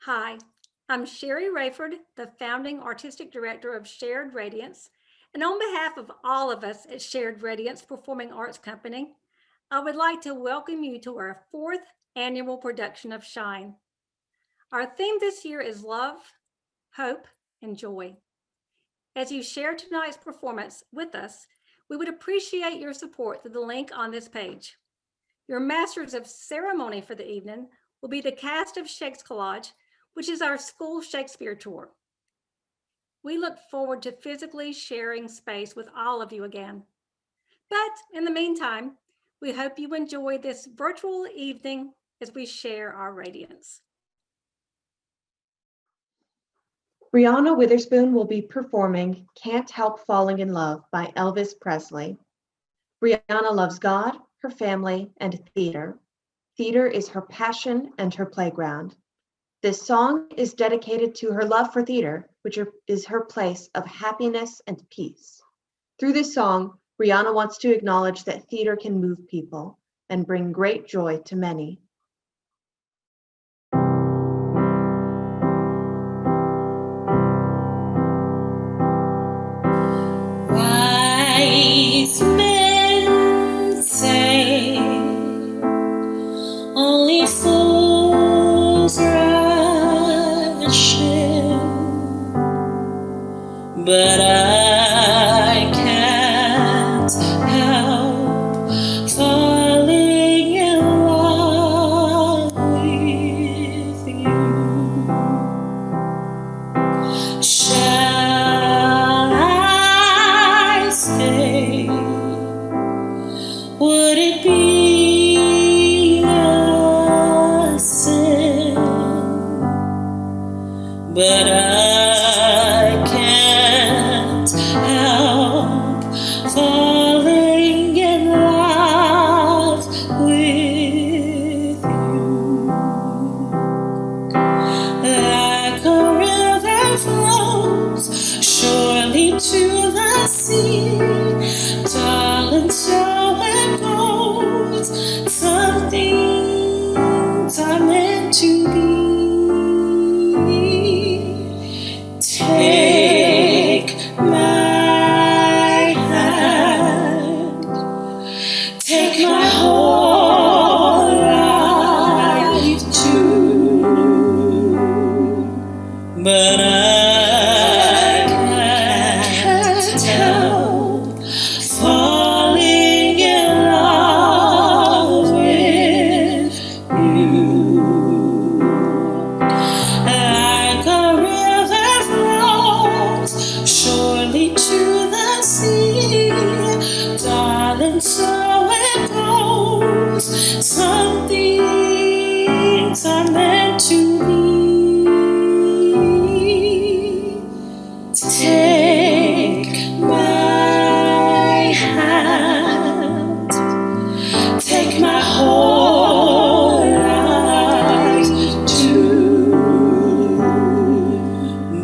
Hi, I'm Sherry Rayford, the founding artistic director of Shared Radiance. And on behalf of all of us at Shared Radiance Performing Arts Company, I would like to welcome you to our fourth annual production of Shine. Our theme this year is love, hope, and joy. As you share tonight's performance with us, we would appreciate your support through the link on this page. Your masters of ceremony for the evening will be the cast of Shakes Collage, which is our school Shakespeare tour. We look forward to physically sharing space with all of you again. But in the meantime, we hope you enjoy this virtual evening as we share our radiance. Brianna Witherspoon will be performing Can't Help Falling in Love by Elvis Presley. Brianna loves God, her family, and theater. Theater is her passion and her playground. This song is dedicated to her love for theater, which is her place of happiness and peace. Through this song, Brianna wants to acknowledge that theater can move people and bring great joy to many. Wise men say only fools rush in, but I can't help falling in love with you. Shall I stay? Would it be a sin? But I can't help falling in love with you. Like a river flows surely to the sea, darling, so it goes. Some things are meant to be. Take my hand, take my whole life too, but I can't help falling in love with you. Like a river flows surely to the sea, darling, so it goes. Some things are meant to be. Take my hand, take my whole life too,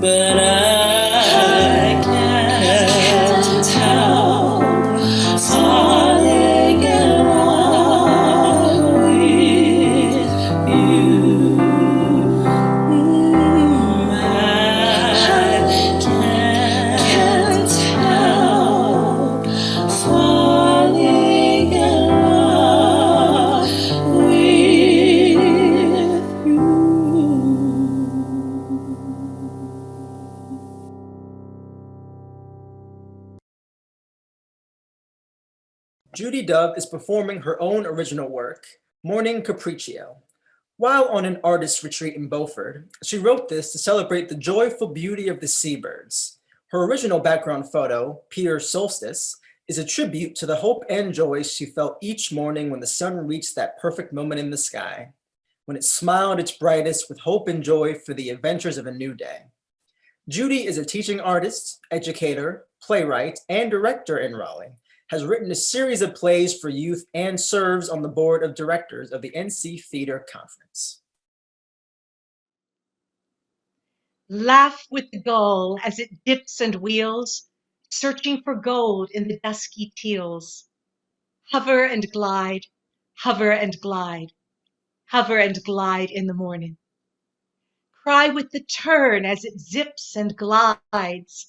but I can't help falling in love with you. I can't help falling in love with you. Judy Dove is performing her own original work, Morning Capriccio. While on an artist retreat in Beaufort, she wrote this to celebrate the joyful beauty of the seabirds. Her original background photo, Peter's Solstice, is a tribute to the hope and joy she felt each morning when the sun reached that perfect moment in the sky, when it smiled its brightest with hope and joy for the adventures of a new day. Judy is a teaching artist, educator, playwright, and director in Raleigh, has written a series of plays for youth, and serves on the board of directors of the NC Theater Conference. Laugh with the gull as it dips and wheels, searching for gold in the dusky teals. Hover and glide, hover and glide, hover and glide in the morning. Cry with the tern as it zips and glides,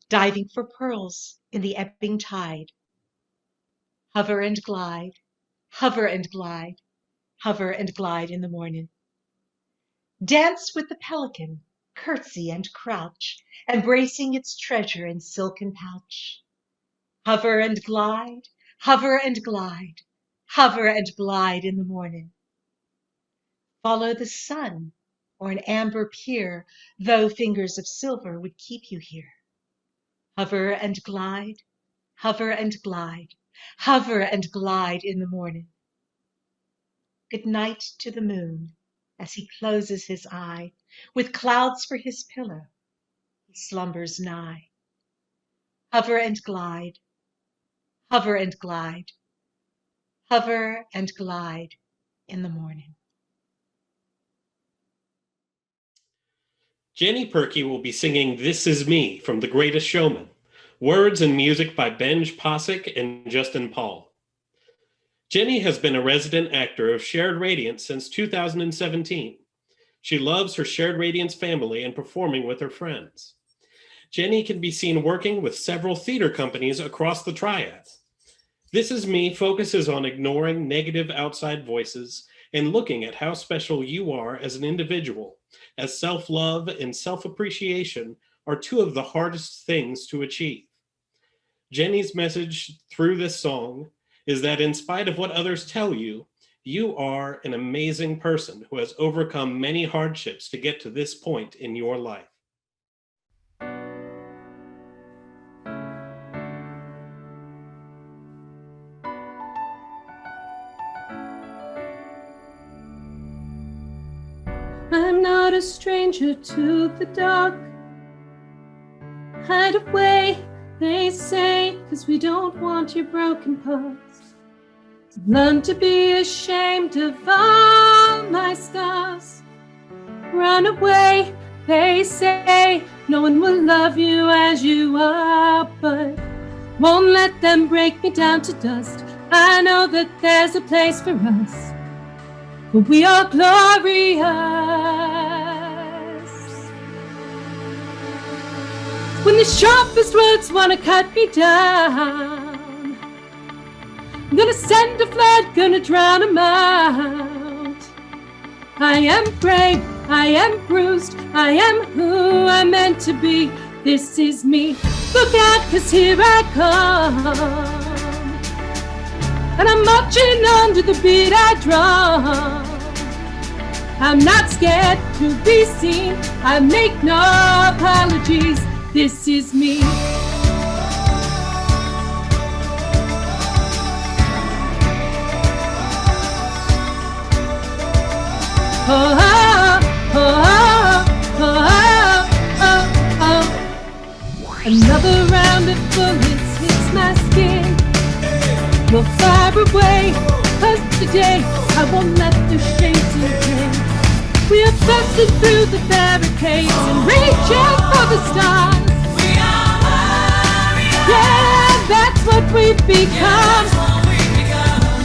diving for pearls in the ebbing tide. Hover and glide, hover and glide, hover and glide in the morning. Dance with the pelican, curtsy and crouch, embracing its treasure in silken pouch. Hover and glide, hover and glide, hover and glide in the morning. Follow the sun or an amber pier, though fingers of silver would keep you here. Hover and glide, hover and glide, hover and glide in the morning. Good night to the moon as he closes his eye, with clouds for his pillow, he slumbers nigh. Hover and glide, hover and glide, hover and glide in the morning. Jenny Perky will be singing This Is Me from The Greatest Showman. Words and music by Benj Posick and Justin Paul. Jenny has been a resident actor of Shared Radiance since 2017. She loves her Shared Radiance family and performing with her friends. Jenny can be seen working with several theater companies across the Triad. This Is Me focuses on ignoring negative outside voices and looking at how special you are as an individual, as self-love and self-appreciation are two of the hardest things to achieve. Jenny's message through this song is that in spite of what others tell you, you are an amazing person who has overcome many hardships to get to this point in your life. I'm not a stranger to the dark. Hide away, they say, 'cause we don't want your broken parts. Learn to be ashamed of all my scars. Run away, they say, no one will love you as you are, but won't let them break me down to dust. I know that there's a place for us, for we are glorious. When the sharpest words wanna cut me down, I'm gonna send a flood, gonna drown 'em out. I am brave, I am bruised, I am who I'm meant to be. This is me, look out, 'cause here I come. And I'm marching on to the beat I drum. I'm not scared to be seen, I make no apologies. This is me. Oh, oh, oh, oh, oh, oh, oh. Another round of bullets hits my skin. We'll fire away, 'cause today I won't let the shame sink in. We are busted through the barricades and reaching for the stars. We are warriors. Yeah, that's what we've become.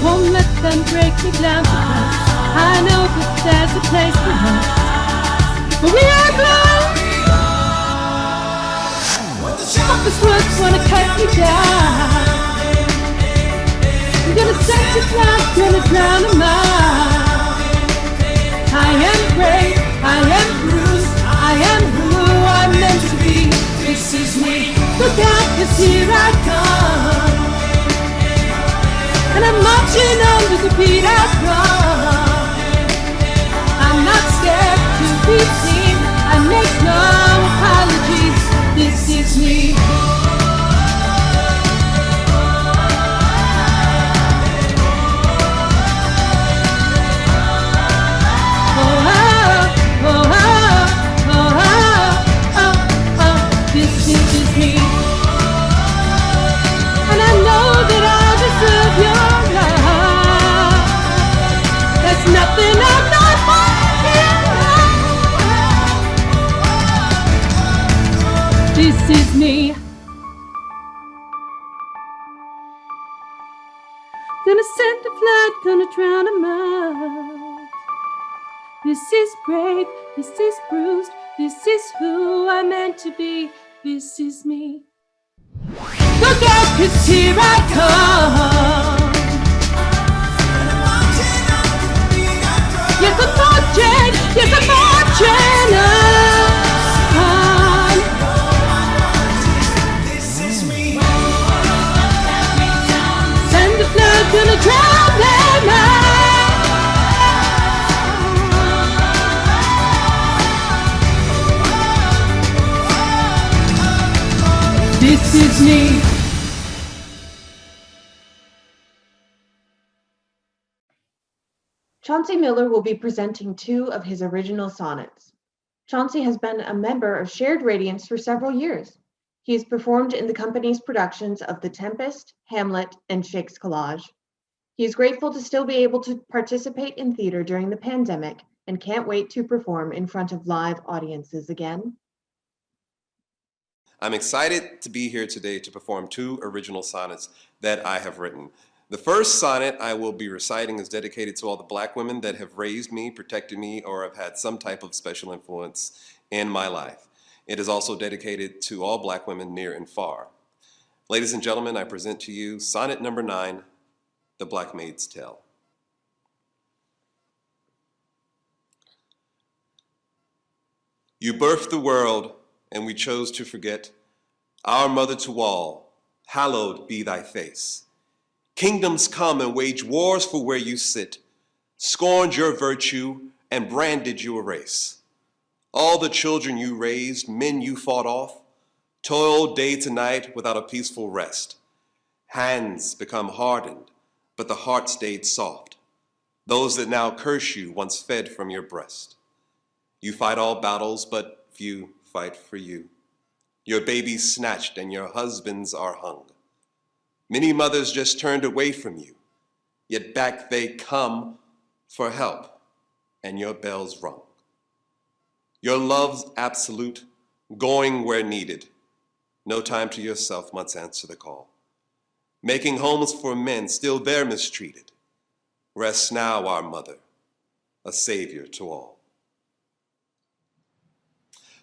Won't let them break me down to dust. I know that there's a place for us, but we are glorious. The sharpest words wanna cut me down. I'm gonna set you flat, gonna drown 'em out. I am brave, I am bruised, I am who I'm meant to be. This is me, look out, 'cause here I come. And I'm marching on to the beat I drum. I'm not scared to be seen, I make no apologies. This is me. This is me. Gonna send a flood, gonna drown 'em out. This is brave, this is bruised, this is who I'm meant to be, this is me. Look out, 'cause here I come. Yes, I'm marching, yes, I'm marching on. This is me. Send the flood gonna drown them out. This is me. Chauncey Miller will be presenting 2 of his original sonnets. Chauncey has been a member of Shared Radiance for several years. He has performed in the company's productions of The Tempest, Hamlet, and Shakespeare's Collage. He is grateful to still be able to participate in theater during the pandemic and can't wait to perform in front of live audiences again. I'm excited to be here today to perform 2 original sonnets that I have written. The first sonnet I will be reciting is dedicated to all the Black women that have raised me, protected me, or have had some type of special influence in my life. It is also dedicated to all Black women near and far. Ladies and gentlemen, I present to you sonnet number 9, The Black Maid's Tale. You birthed the world, and we chose to forget. Our mother to all, hallowed be thy face. Kingdoms come and wage wars for where you sit, scorned your virtue and branded your race. All the children you raised, men you fought off, toiled day to night without a peaceful rest. Hands become hardened, but the heart stayed soft. Those that now curse you once fed from your breast. You fight all battles, but few fight for you. Your babies snatched and your husbands are hung. Many mothers just turned away from you, yet back they come for help, and your bells rung. Your love's absolute, going where needed. No time to yourself must answer the call. Making homes for men still they're mistreated. Rest now, our mother, a savior to all.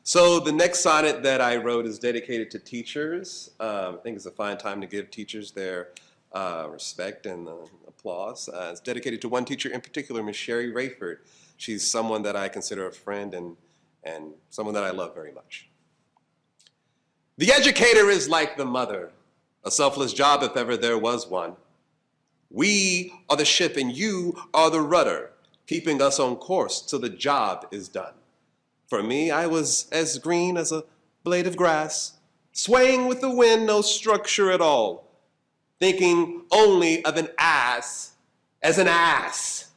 So the next sonnet that I wrote is dedicated to teachers. I think it's a fine time to give teachers their respect and applause. It's dedicated to one teacher in particular, Miss Sherry Rayford. She's someone that I consider a friend and someone that I love very much. The educator is like the mother, a selfless job if ever there was one. We are the ship and you are the rudder, keeping us on course till the job is done. For me, I was as green as a blade of grass, swaying with the wind, no structure at all, thinking only of an ass as an ass.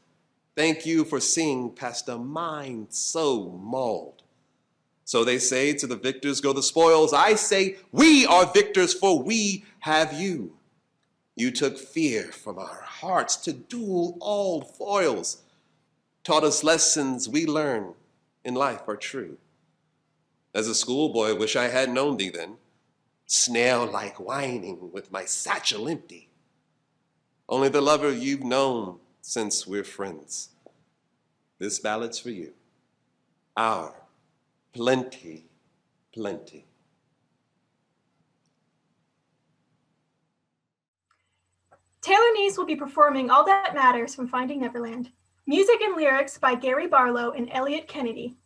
Thank you for seeing past a mind so mauled. So they say, to the victors go the spoils. I say, we are victors, for we have you. You took fear from our hearts to duel all foils, taught us lessons we learn in life are true. As a schoolboy, wish I had known thee then, snail-like whining with my satchel empty. Only the lover you've known since we're friends. This ballad's for you. Our plenty, plenty. Taylor Neese will be performing All That Matters from Finding Neverland. Music and lyrics by Gary Barlow and Elliot Kennedy.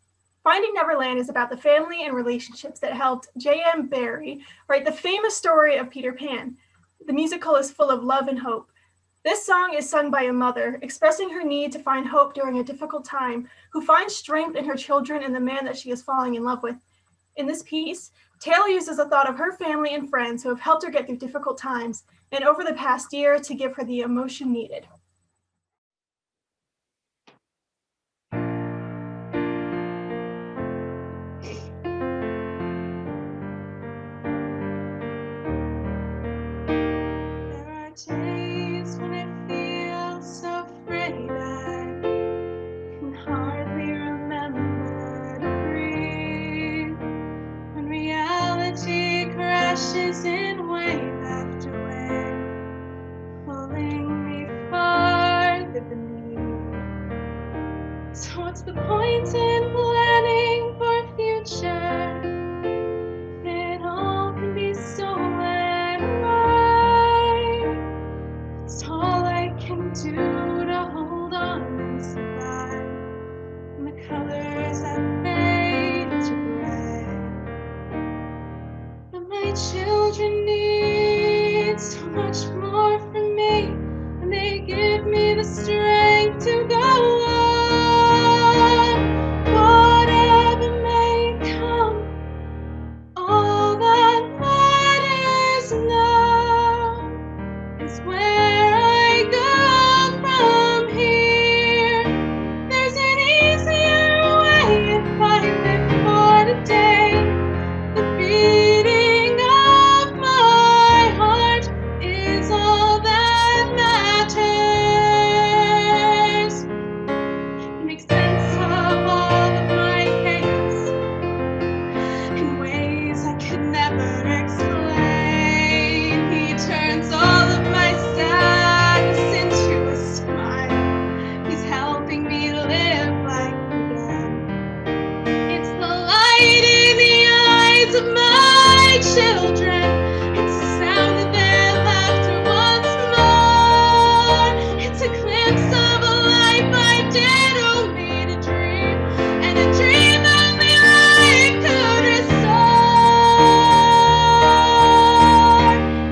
Finding Neverland is about the family and relationships that helped J.M. Barrie write the famous story of Peter Pan. The musical is full of love and hope. This song is sung by a mother, expressing her need to find hope during a difficult time, who finds strength in her children and the man that she is falling in love with. In this piece, Taylor uses the thought of her family and friends who have helped her get through difficult times and over the past year to give her the emotion needed. Days when it feels so frayed, I can hardly remember to breathe. When reality crashes in wave after wave, pulling me far What's the point in planning for a future if it all can be stolen away? It's all I can do to hold on and survive. And the colors that fade to gray. But my children need so much more from me, and they give me the strength to go on. Whatever may come, all that matters now is where I go from here. There's an easier way if I live for today. The beating of my heart is all that matters. He makes sense of all of my chaos in ways I could never explain. He turns all of my sadness into a smile. He's helping me live life again. It's the light in the eyes of my children. It's the sound of their laughter once more. It's a glimpse of a life I did only to dream, and a dream only I could restore.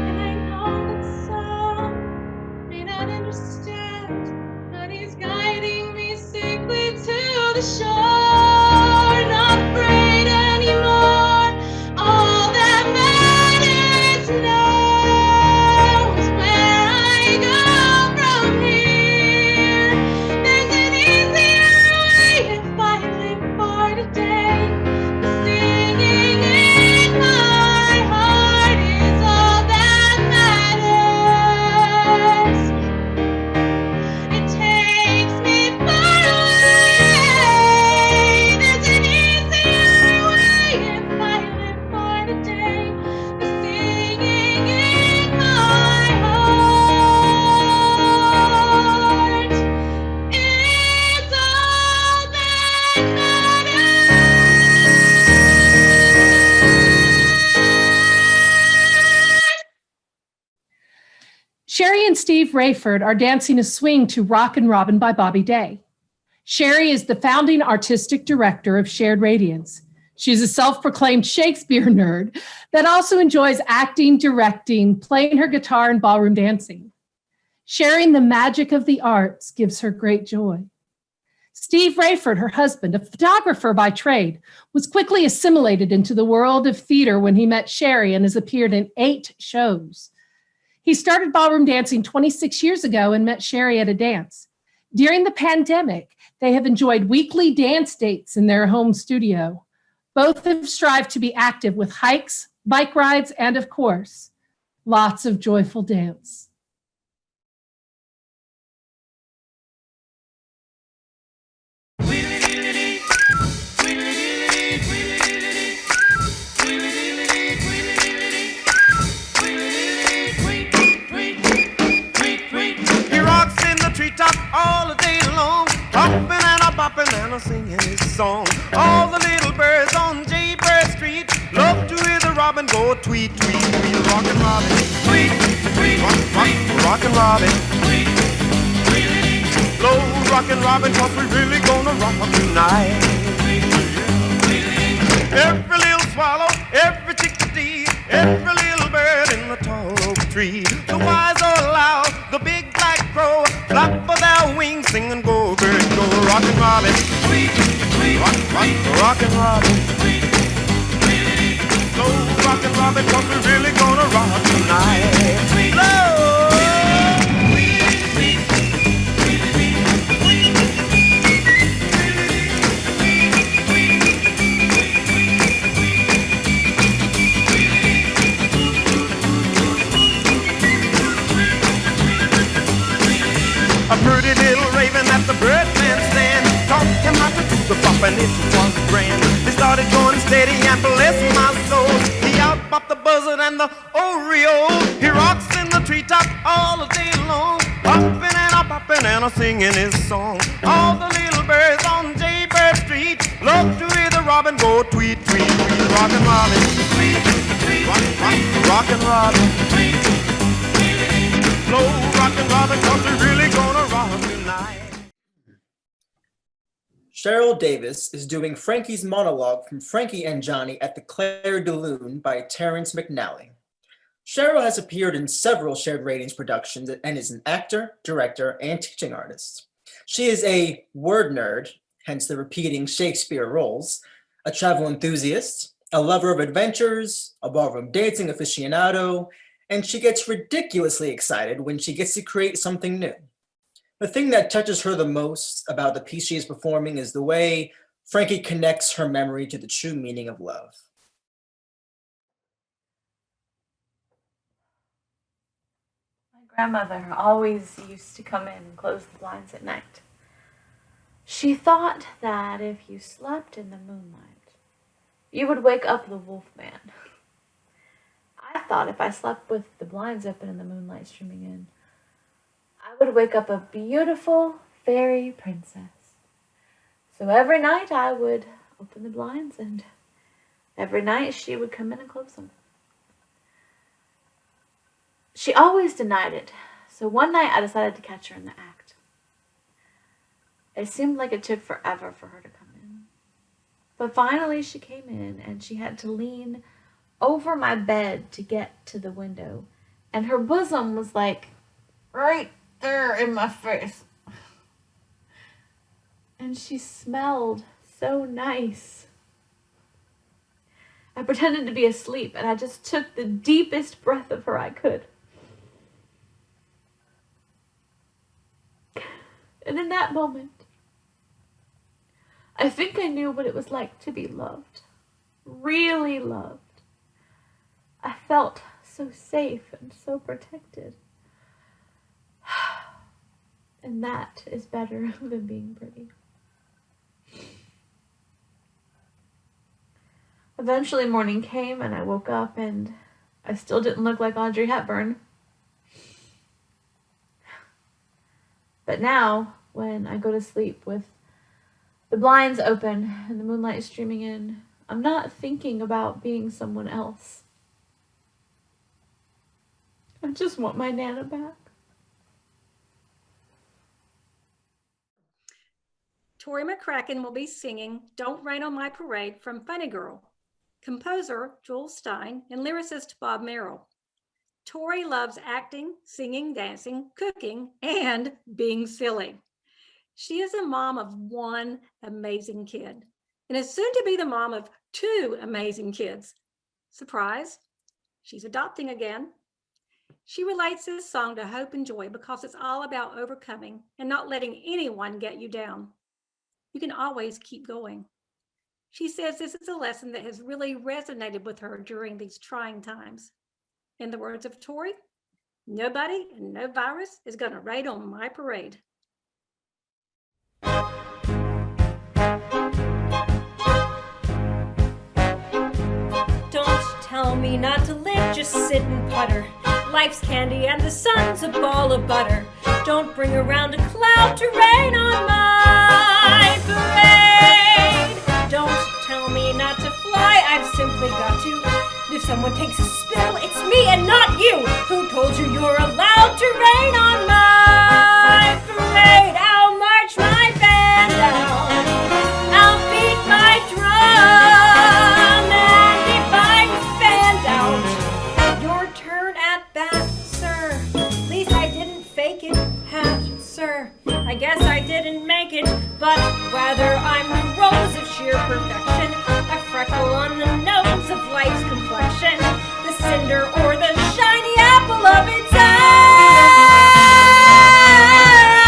And I know that some may not understand, but he's guiding me safely to the shore. Not afraid anymore. All that matters now is where I go from here. There's an easier way if I live for today. The singing in my heart is all that matters. It takes me far away. There's an easier way if I live for today. The singing in my heart is all that matters. Sherry and Steve Rayford are dancing a swing to Rockin' Robin by Bobby Day. Sherry is the founding artistic director of Shared Radiance. She's a self-proclaimed Shakespeare nerd that also enjoys acting, directing, playing her guitar, and ballroom dancing. Sharing the magic of the arts gives her great joy. Steve Rayford, her husband, a photographer by trade, was quickly assimilated into the world of theater when he met Sherry and has appeared in 8 shows. He started ballroom dancing 26 years ago and met Sherry at a dance. During the pandemic, they have enjoyed weekly dance dates in their home studio. Both have strived to be active with hikes, bike rides, and of course, lots of joyful dance. He rocks in the treetop all the day long, hopping and a bopping and a singing his song. All the little birds on Jaybird Street love to hear the robin go tweet, tweet, tweet. Rockin' Robin, tweet, tweet, rockin' Robin, tweet, tweet. Blow rockin' Robin, 'cause we really gonna rock tonight. Every little swallow, every chickadee, every little bird in the tall oak tree. The wise old owl, the big black crow, flap of their wings, sing and go, bird, go. Rockin' Robin, tweet, tweet, rockin' Robin, tweet, tweet. Go rockin' Robin, 'cause we really gonna rock tonight. Blow. A pretty little raven at the birdman stand, talking about the bop and it was grand. They started going steady and bless my soul. He outbopped the buzzard and the Oreo. He rocks in the treetop all the day long, hopping and a bopping and a singing his song. All the little birds on J up to hear the robin go tweet, tweet, tweet. Rockin' Robin, tweet, tweet, rockin' Robin, tweet, tweet. Slow rockin' Robin, 'cause we're really gonna rock tonight. Cheryl Davis is doing Frankie's monologue from Frankie and Johnny at the Claire de Lune by Terrence McNally. Cheryl has appeared in several Shared Radiance productions and is an actor, director, and teaching artist. She is a word nerd, hence the repeating Shakespeare roles, a travel enthusiast, a lover of adventures, a ballroom dancing aficionado, and she gets ridiculously excited when she gets to create something new. The thing that touches her the most about the piece she is performing is the way Frankie connects her memory to the true meaning of love. My grandmother always used to come in and close the blinds at night. She thought that if you slept in the moonlight, you would wake up the wolf man. I thought if I slept with the blinds open and the moonlight streaming in, I would wake up a beautiful fairy princess. So every night I would open the blinds, and every night she would come in and close them. She always denied it, so one night I decided to catch her in the act. It seemed like it took forever for her to come in. But finally she came in, and she had to lean over my bed to get to the window, and her bosom was like right there in my face. And she smelled so nice. I pretended to be asleep, and I just took the deepest breath of her I could. And in that moment, I think I knew what it was like to be loved, really loved. I felt so safe and so protected. And that is better than being pretty. Eventually morning came, and I woke up, and I still didn't look like Audrey Hepburn. But now, when I go to sleep with the blinds open and the moonlight streaming in, I'm not thinking about being someone else. I just want my Nana back. Tori McCracken will be singing Don't Rain on My Parade from Funny Girl. Composer Jules Stein and lyricist Bob Merrill. Tori loves acting, singing, dancing, cooking, and being silly. She is a mom of one amazing kid and is soon to be the mom of two amazing kids. Surprise, she's adopting again. She relates this song to hope and joy because it's all about overcoming and not letting anyone get you down. You can always keep going. She says this is a lesson that has really resonated with her during these trying times. In the words of Tori, nobody and no virus is going to rain on my parade. Don't tell me not to live, just sit and putter. Life's candy and the sun's a ball of butter. Don't bring around a cloud to rain on my parade. Don't tell me not to fly, I've simply got to. If someone takes a spill, it's me and not you. Who told you you're allowed to rain on my parade? I'll march my band down, I'll beat my drum, and if I'm fanned out, your turn at bat, sir. At least I didn't fake it, hat, sir. I guess I didn't make it, but whether I'm the rose of sheer perfection, a freckle on the nose of life's complexion, the cinder or the shiny apple of its eye,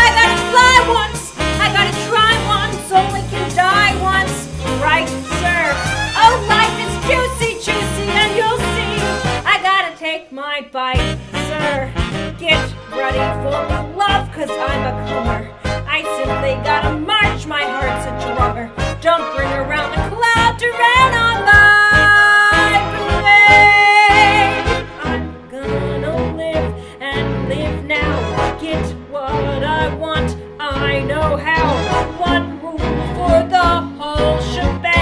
I gotta fly once, I gotta try once, only can die once, right, sir? Oh, life is juicy, and you'll see, I gotta take my bite, sir. Get ready for the love, 'cause I'm a comer. I simply gotta march, my heart's a drummer. Don't bring around a cloud to rain on my parade. I'm gonna live and live now. Get what I want, I know how. One rule for the whole shebang.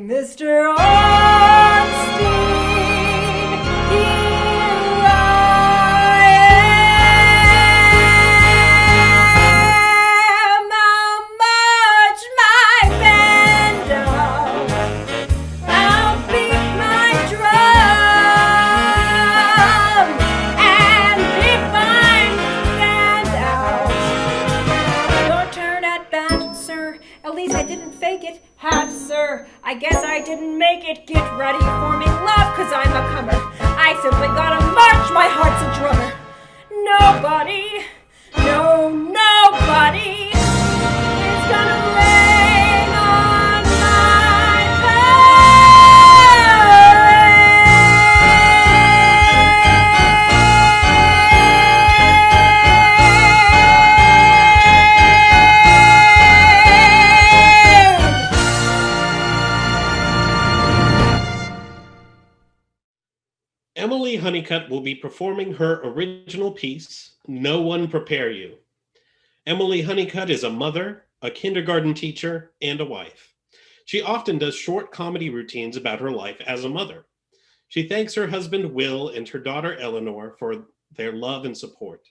Mr. Ornstein, here I am. How much my band down, I'll beat my drum, and if I'm stand out, your turn at bat, sir. At least I didn't fake it, half, sir. I guess I didn't make it. Get ready for me, love, 'cause I'm a comer. I simply gotta march, my heart's a drummer. Nobody, no, nobody is gonna rain on my Emily Honeycutt will be performing her original piece, No One Prepare You. Emily Honeycutt is a mother, a kindergarten teacher, and a wife. She often does short comedy routines about her life as a mother. She thanks her husband Will and her daughter Eleanor for their love and support.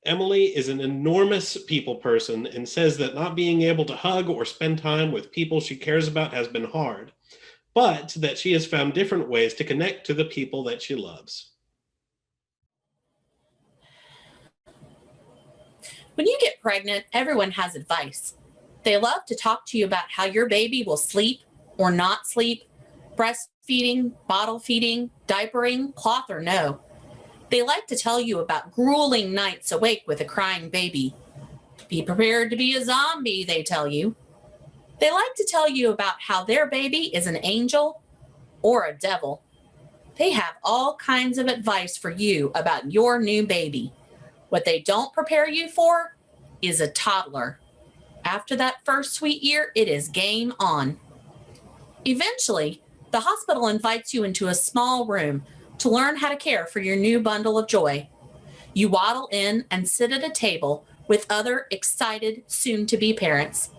Emily is an enormous people person and says that not being able to hug or spend time with people she cares about has been hard, but that she has found different ways to connect to the people that she loves. When you get pregnant, everyone has advice. They love to talk to you about how your baby will sleep or not sleep, breastfeeding, bottle feeding, diapering, cloth or no. They like to tell you about grueling nights awake with a crying baby. Be prepared to be a zombie, they tell you. They like to tell you about how their baby is an angel or a devil. They have all kinds of advice for you about your new baby. What they don't prepare you for is a toddler. After that first sweet year, it is game on. Eventually, the hospital invites you into a small room to learn how to care for your new bundle of joy. You waddle in and sit at a table with other excited soon-to-be parents.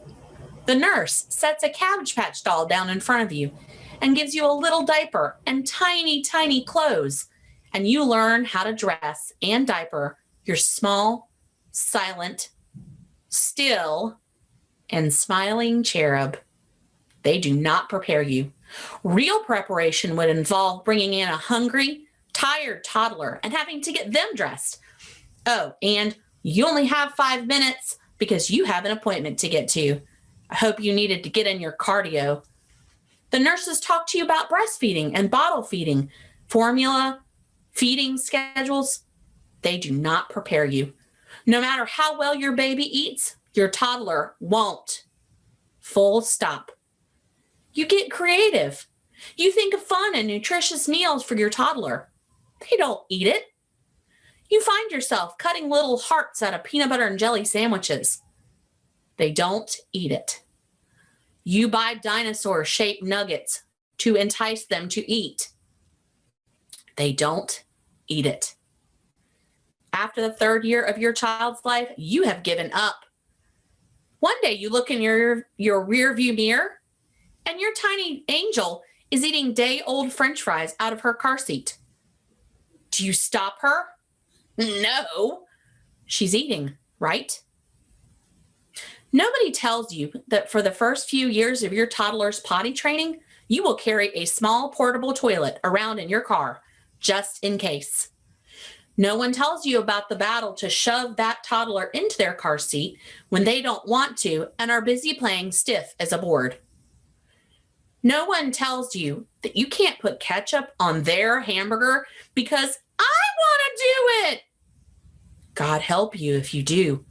The nurse sets a Cabbage Patch doll down in front of you and gives you a little diaper and tiny, tiny clothes, and you learn how to dress and diaper your small, silent, still, and smiling cherub. They do not prepare you. Real preparation would involve bringing in a hungry, tired toddler and having to get them dressed. Oh, and you only have 5 minutes because you have an appointment to get to. I hope you needed to get in your cardio. The nurses talk to you about breastfeeding and bottle feeding, formula, feeding schedules. They do not prepare you. No matter how well your baby eats, your toddler won't. Full stop. You get creative. You think of fun and nutritious meals for your toddler. They don't eat it. You find yourself cutting little hearts out of peanut butter and jelly sandwiches. They don't eat it. You buy dinosaur-shaped nuggets to entice them to eat. They don't eat it. After the 3rd year of your child's life, you have given up. One day you look in your rear view mirror and your tiny angel is eating day-old French fries out of her car seat. Do you stop her? No. She's eating, right? Nobody tells you that for the first few years of your toddler's potty training, you will carry a small portable toilet around in your car, just in case. No one tells you about the battle to shove that toddler into their car seat when they don't want to and are busy playing stiff as a board. No one tells you that you can't put ketchup on their hamburger because I want to do it. God help you if you do.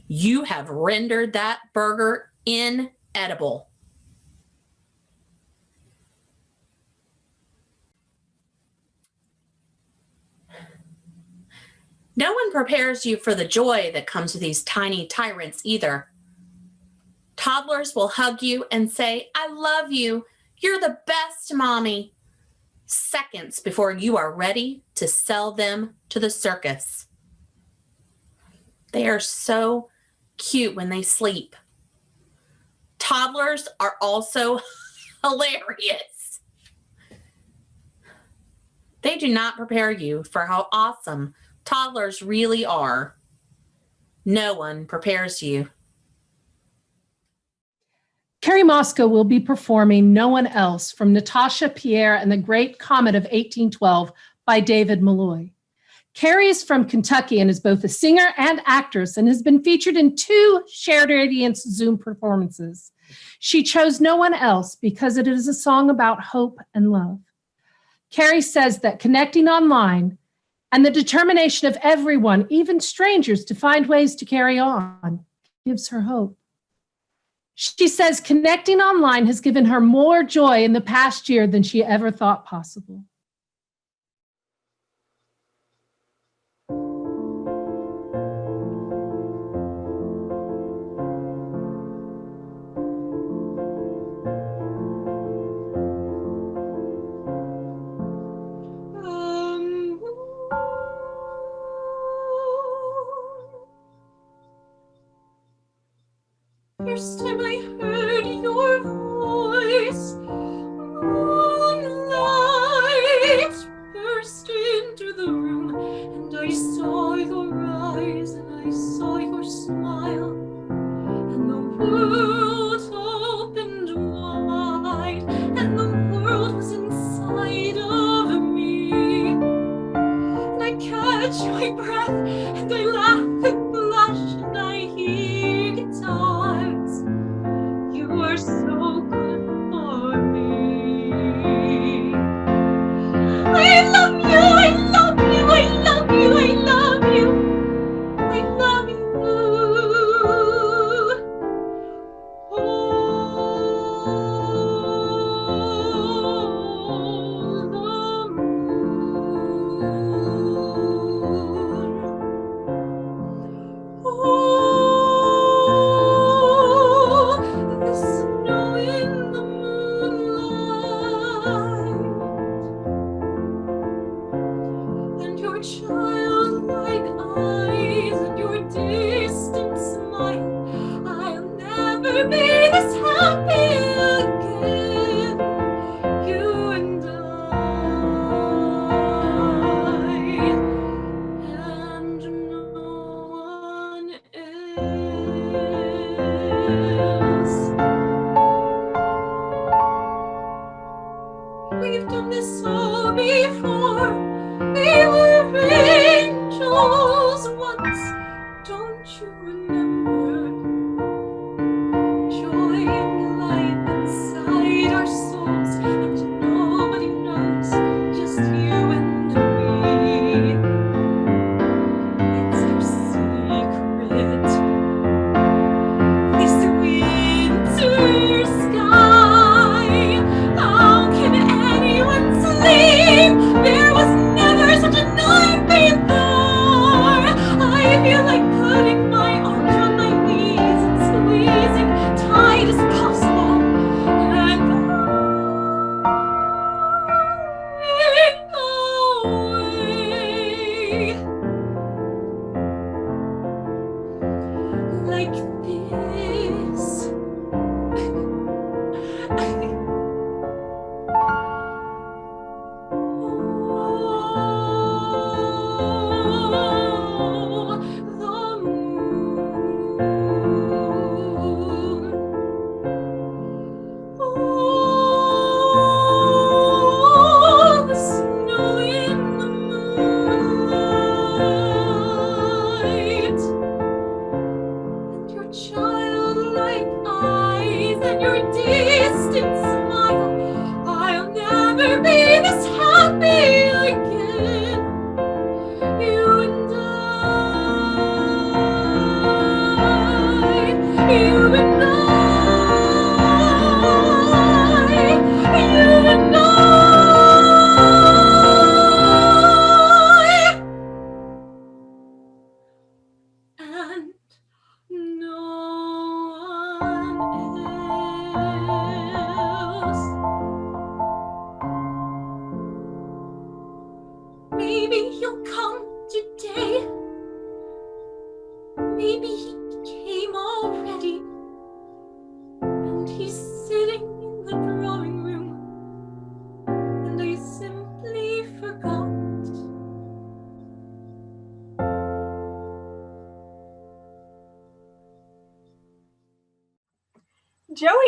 You have rendered that burger inedible. No one prepares you for the joy that comes with these tiny tyrants either. Toddlers will hug you and say, I love you. You're the best, mommy. Seconds before you are ready to sell them to the circus. They are so cute when they sleep. Toddlers are also hilarious. They do not prepare you for how awesome toddlers really are. No one prepares you. Carrie Moscow will be performing No One Else from Natasha Pierre and the Great Comet of 1812 by David Malloy. Carrie is from Kentucky and is both a singer and actress and has been featured in 2 Shared Radiance Zoom performances. She chose No One Else because it is a song about hope and love. Carrie says that connecting online and the determination of everyone, even strangers, to find ways to carry on gives her hope. She says connecting online has given her more joy in the past year than she ever thought possible. First time I heard your voice, moonlight burst into the room, and I saw your eyes and I saw your smile, and the world opened wide, and the world was inside of me, and I catch my breath, and I laugh and blush, and I hear guitars. You are so good for me. I love you, I love you, I love you, I love you, I love you. Oh, the moon. Oh, the snow in the moonlight, and your childlike eyes, and your distant smile. I'll never be this happy again, you and I, and no one else. We've done this all before. We were angels once. Don't you remember? Joy and life inside our souls, and nobody knows, just you and me. It's our secret. This winter sky, how can anyone sleep? There was never such a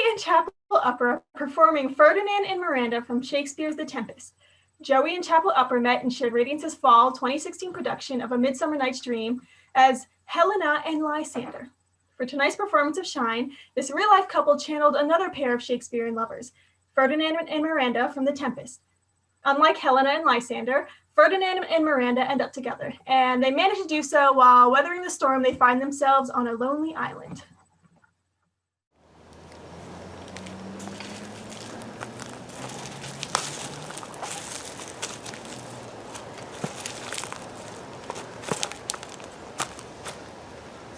and Chapel Upper are performing Ferdinand and Miranda from Shakespeare's The Tempest. Joey and Chapel Upper met in Shared Radiance's fall 2016 production of A Midsummer Night's Dream as Helena and Lysander. For tonight's performance of Shine, this real-life couple channeled another pair of Shakespearean lovers, Ferdinand and Miranda from The Tempest. Unlike Helena and Lysander, Ferdinand and Miranda end up together, and they manage to do so while weathering the storm they find themselves on a lonely island.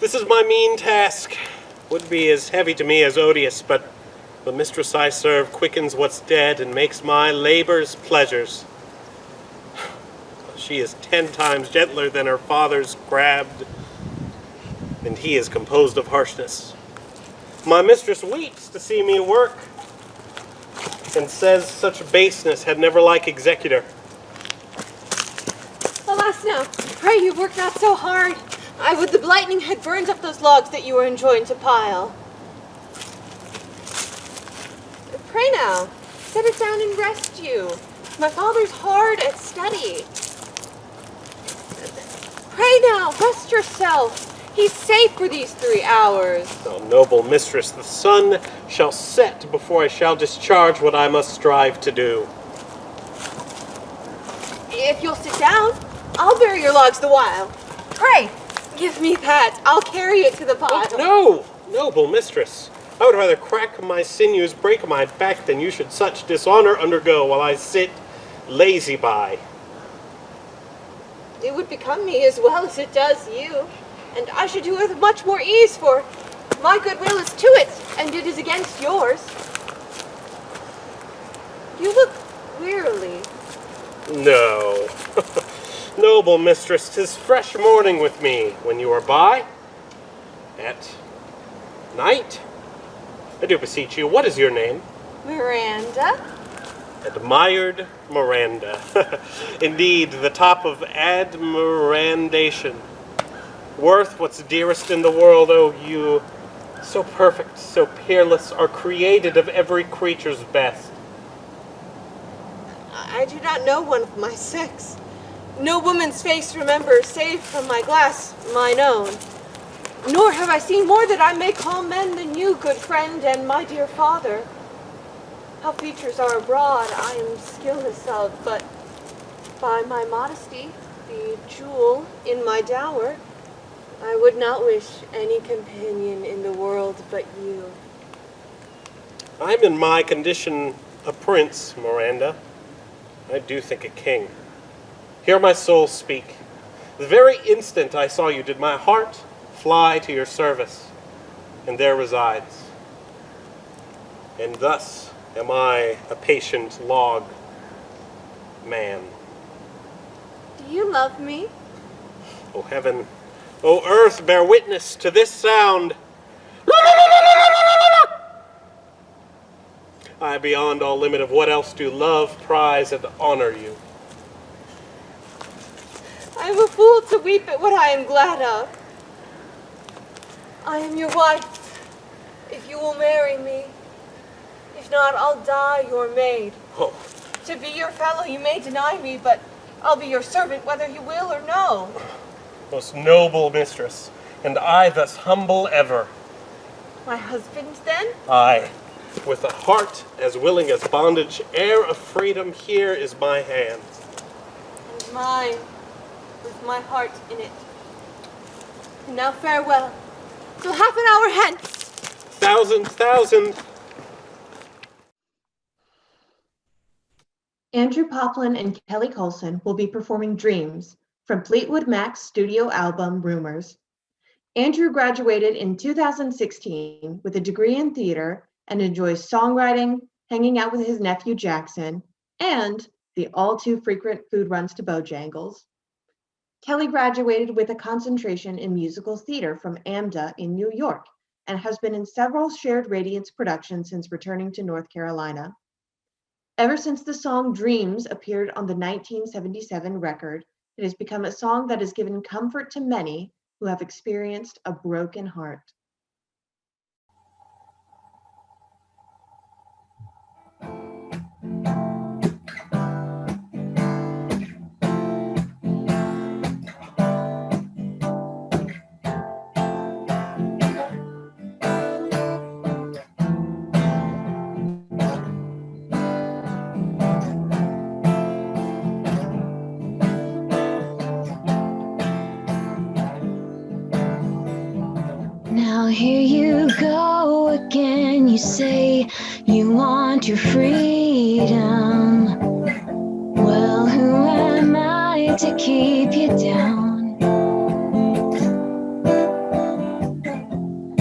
This is my mean task. Would be as heavy to me as odious, but the mistress I serve quickens what's dead and makes my labors pleasures. She is 10 times gentler than her father's crabbed, and he is composed of harshness. My mistress weeps to see me work, and says such baseness had never like executor. Alas now, pray you work not so hard. I would the lightning had burned up those logs that you were enjoined to pile. Pray now, set it down and rest you. My father's hard at study. Pray now, rest yourself. He's safe for these 3 hours. Oh, noble mistress, the sun shall set before I shall discharge what I must strive to do. If you'll sit down, I'll bury your logs the while. Pray, give me that. I'll carry it to the pile. Oh, no, noble mistress. I would rather crack my sinews, break my back, than you should such dishonor undergo while I sit lazy by. It would become me as well as it does you, and I should do it with much more ease, for my goodwill is to it, and it is against yours. You look wearily. No. Noble mistress, 'tis fresh morning with me when you are by. At night? I do beseech you, what is your name? Miranda? Admired Miranda. Indeed, the top of admirandation. Worth what's dearest in the world, oh you, so perfect, so peerless, are created of every creature's best. I do not know one of my sex. No woman's face remember, save from my glass, mine own. Nor have I seen more that I may call men than you, good friend, and my dear father. How features are abroad, I am skilless of, but by my modesty, the jewel in my dower, I would not wish any companion in the world but you. I'm in my condition a prince, Miranda. I do think a king. Hear my soul speak. The very instant I saw you did my heart fly to your service, and there resides. And thus am I a patient log man. Do you love me? O heaven, O earth, bear witness to this sound. I, beyond all limit of what else do love, prize, and honor you. I am a fool to weep at what I am glad of. I am your wife, if you will marry me. If not, I'll die your maid. Oh. To be your fellow you may deny me, but I'll be your servant whether you will or no. Most noble mistress, and I thus humble ever. My husband, then? Aye, with a heart as willing as bondage, heir of freedom, here is my hand. And mine, with my heart in it. And now farewell, till half an hour hence. Thousand. Andrew Poplin and Kelly Colson will be performing Dreams from Fleetwood Mac's studio album Rumors. Andrew graduated in 2016 with a degree in theater and enjoys songwriting, hanging out with his nephew Jackson, and the all too frequent food runs to Bojangles. Kelly graduated with a concentration in musical theater from AMDA in New York and has been in several Shared Radiance productions since returning to North Carolina. Ever since the song Dreams appeared on the 1977 record, it has become a song that has given comfort to many who have experienced a broken heart. say you want your freedom. Well, who am I to keep you down?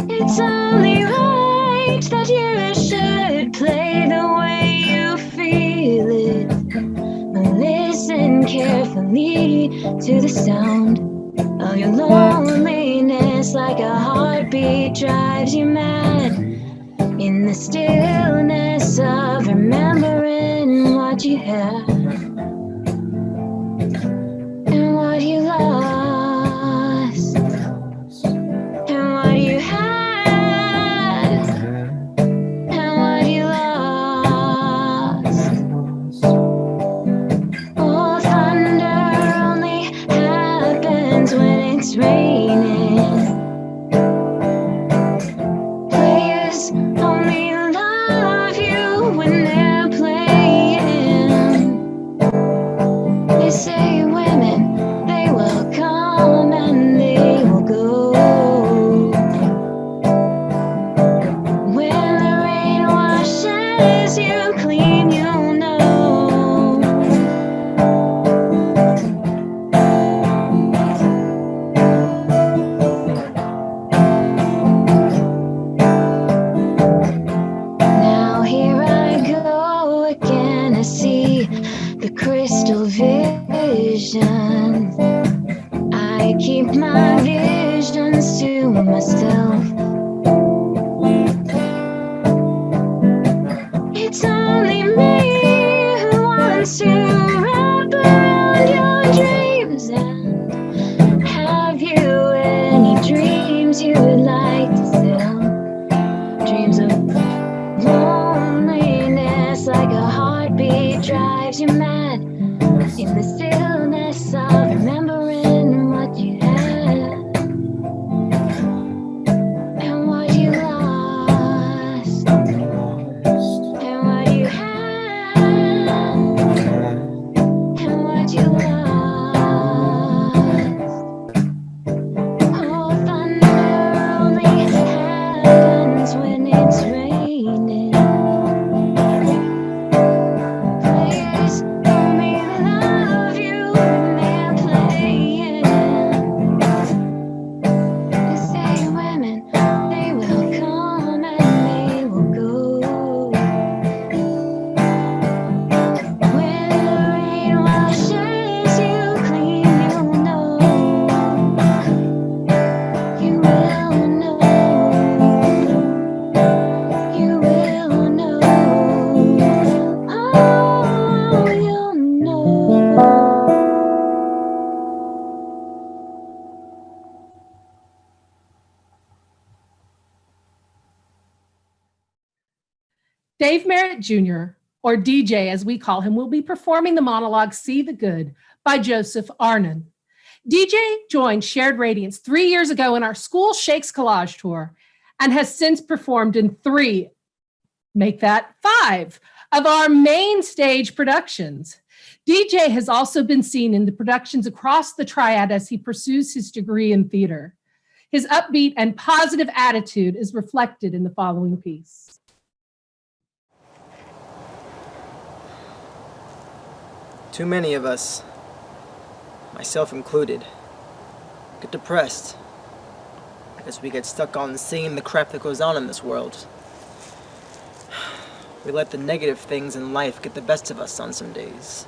It's only right that you should play the way you feel it. Listen carefully to the sound of your loneliness, like a heartbeat drives you mad. In the stillness of remembering what you had and what you lost and what you had and what you lost. Oh, thunder only happens when it's raining. Players only love you when they're playing. They say women, they will come and they will go. When the rain washes you clean, you know. Now here I go again, I see the crystal vision. I keep my visions to myself. It's only me who wants to wrap around your dreams. And have you any dreams you would like to sell? Dreams of loneliness, like a heartbeat drives you mad. In the stillness of remembering what you had and what you lost and what you had and what you lost. Oh, thunder only happens when it's raining. Players only love you when they're playing. They say women, they will come and they will go. When the rain washes you clean, you know. You will know. You will know. Oh, you'll know. Dave Merritt Jr., or DJ as we call him, will be performing the monologue See the Good by Joseph Arnon. DJ joined Shared Radiance 3 years ago in our School Shakes Collage tour and has since performed in 3, make that 5, of our main stage productions. DJ has also been seen in the productions across the triad as he pursues his degree in theater. His upbeat and positive attitude is reflected in the following piece. Too many of us, myself included, get depressed because we get stuck on seeing the crap that goes on in this world. We let the negative things in life get the best of us on some days.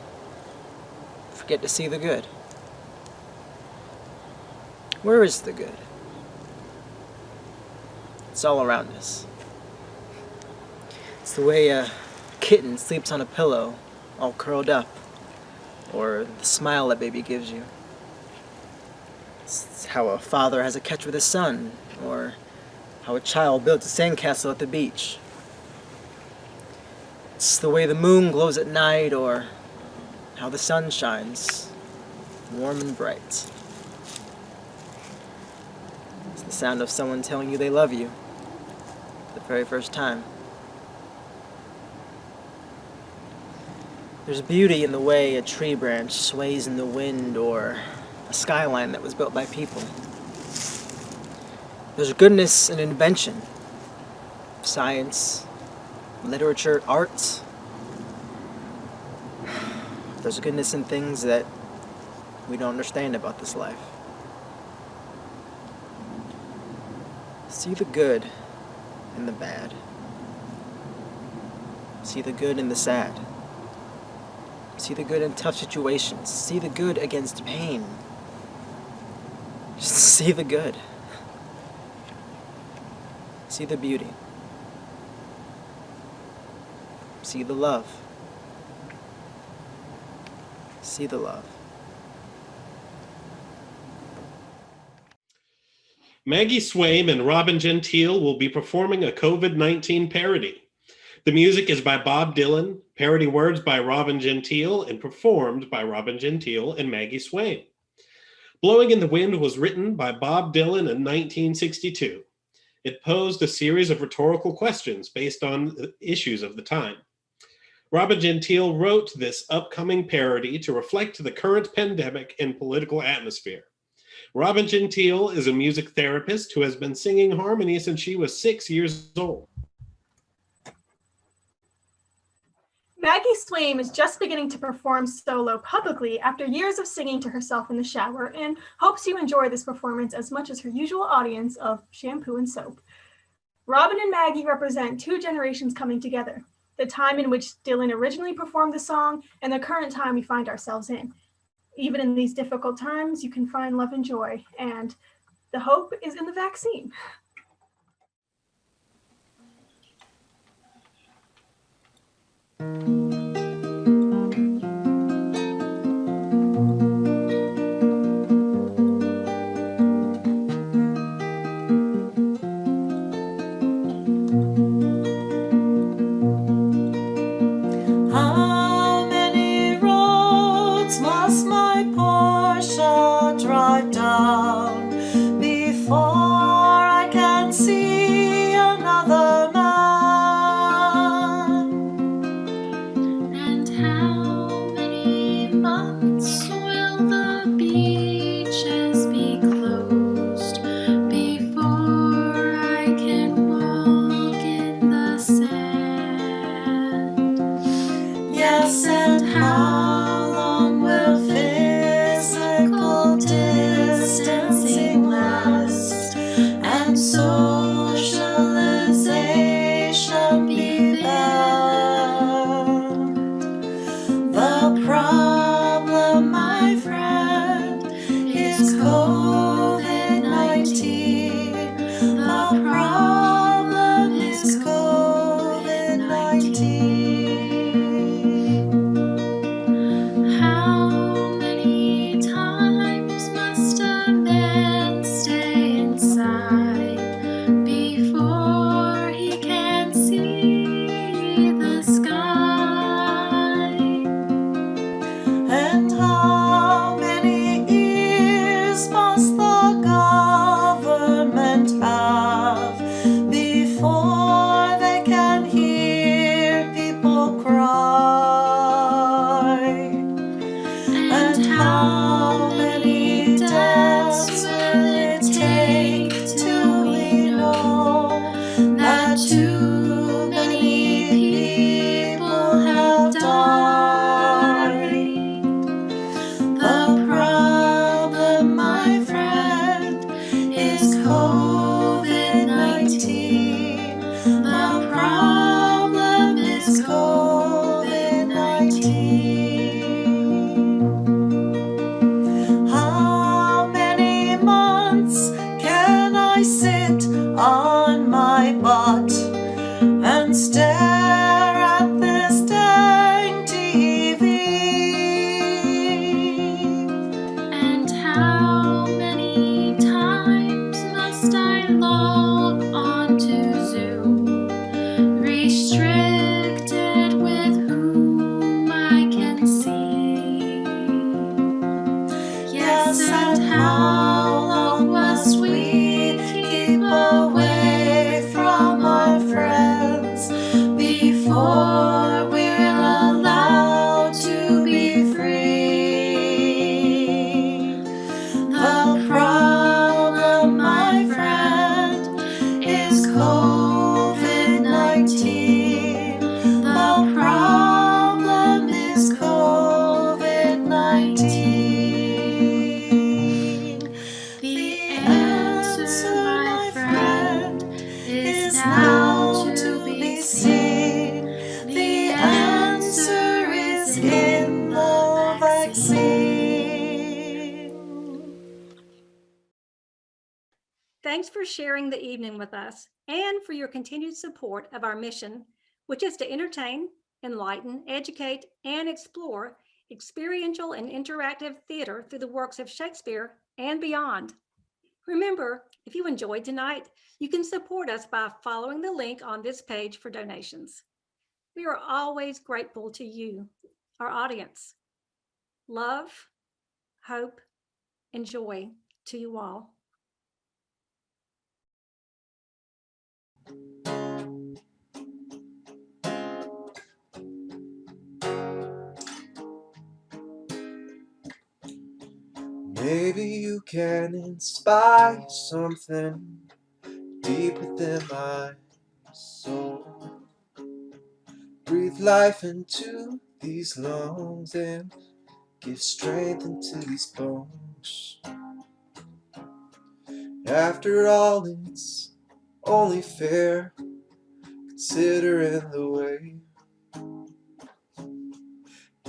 Forget to see the good. Where is the good? It's all around us. It's the way a kitten sleeps on a pillow, all curled up, or the smile that baby gives you. It's how a father has a catch with his son, or how a child builds a sandcastle at the beach. It's the way the moon glows at night, or how the sun shines, warm and bright. It's the sound of someone telling you they love you for the very first time. There's beauty in the way a tree branch sways in the wind, or a skyline that was built by people. There's goodness in invention, science, literature, arts. There's goodness in things that we don't understand about this life. See the good in the bad. See the good in the sad. See the good in tough situations. See the good against pain. Just see the good. See the beauty. See the love. See the love. Maggie Swaim and Robin Gentile will be performing a COVID-19 parody. The music is by Bob Dylan, parody words by Robin Gentile, and performed by Robin Gentile and Maggie Swaim. Blowing in the Wind was written by Bob Dylan in 1962. It posed a series of rhetorical questions based on issues of the time. Robin Gentile wrote this upcoming parody to reflect the current pandemic and political atmosphere. Robin Gentile is a music therapist who has been singing harmony since she was 6 years old. Maggie Swaim is just beginning to perform solo publicly after years of singing to herself in the shower and hopes you enjoy this performance as much as her usual audience of shampoo and soap. Robin and Maggie represent two generations coming together, the time in which Dylan originally performed the song and the current time we find ourselves in. Even in these difficult times, you can find love and joy, and the hope is in the vaccine. How many roads must my Porsche drive down before I can see another man? And how many months will the beaches be closed before I can walk in the sand? Yes, and how long will physical distancing last and socialization be banned? The problem, my friend, is COVID-19. The problem is COVID-19. us in the vaccine. Thanks for sharing the evening with us and for your continued support of our mission, which is to entertain, enlighten, educate, and explore experiential and interactive theater through the works of Shakespeare and beyond. Remember, if you enjoyed tonight, you can support us by following the link on this page for donations. We are always grateful to you, our audience. Love, hope, and joy to you all. Maybe you can inspire something deep within my soul. Breathe life into these lungs and give strength into these bones. After all, it's only fair, considering the way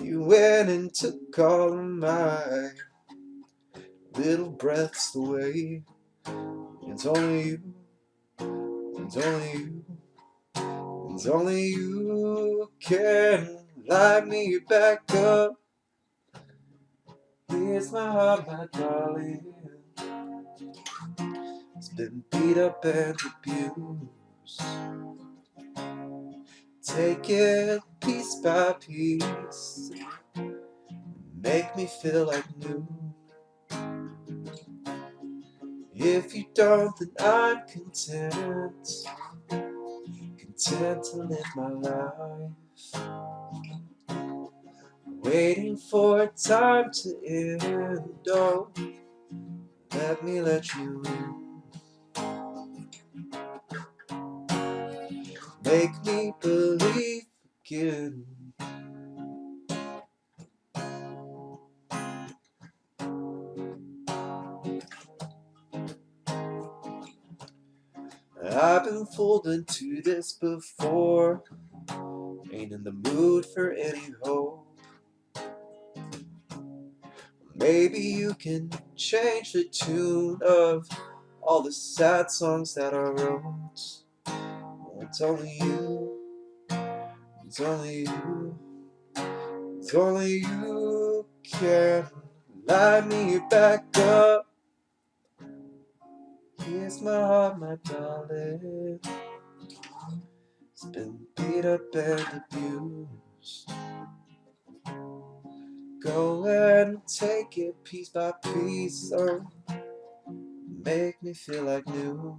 you went and took all of my little breaths away. It's only you, it's only you, it's only you can light me back up. Here's my heart, my darling. It's been beat up and abused. Take it piece by piece, make me feel like new. If you don't, then I'm content, content to live my life, waiting for time to end. Oh, let me let you in. Make me believe again. I've been fooled into this before, ain't in the mood for any hope. Maybe you can change the tune of all the sad songs that I wrote. It's only you, it's only you, it's only you can light me back up. Here's my heart, my darling. It's been beat up and abused. Go and take it piece by piece, oh, make me feel like new.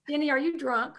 Jenny, are you drunk?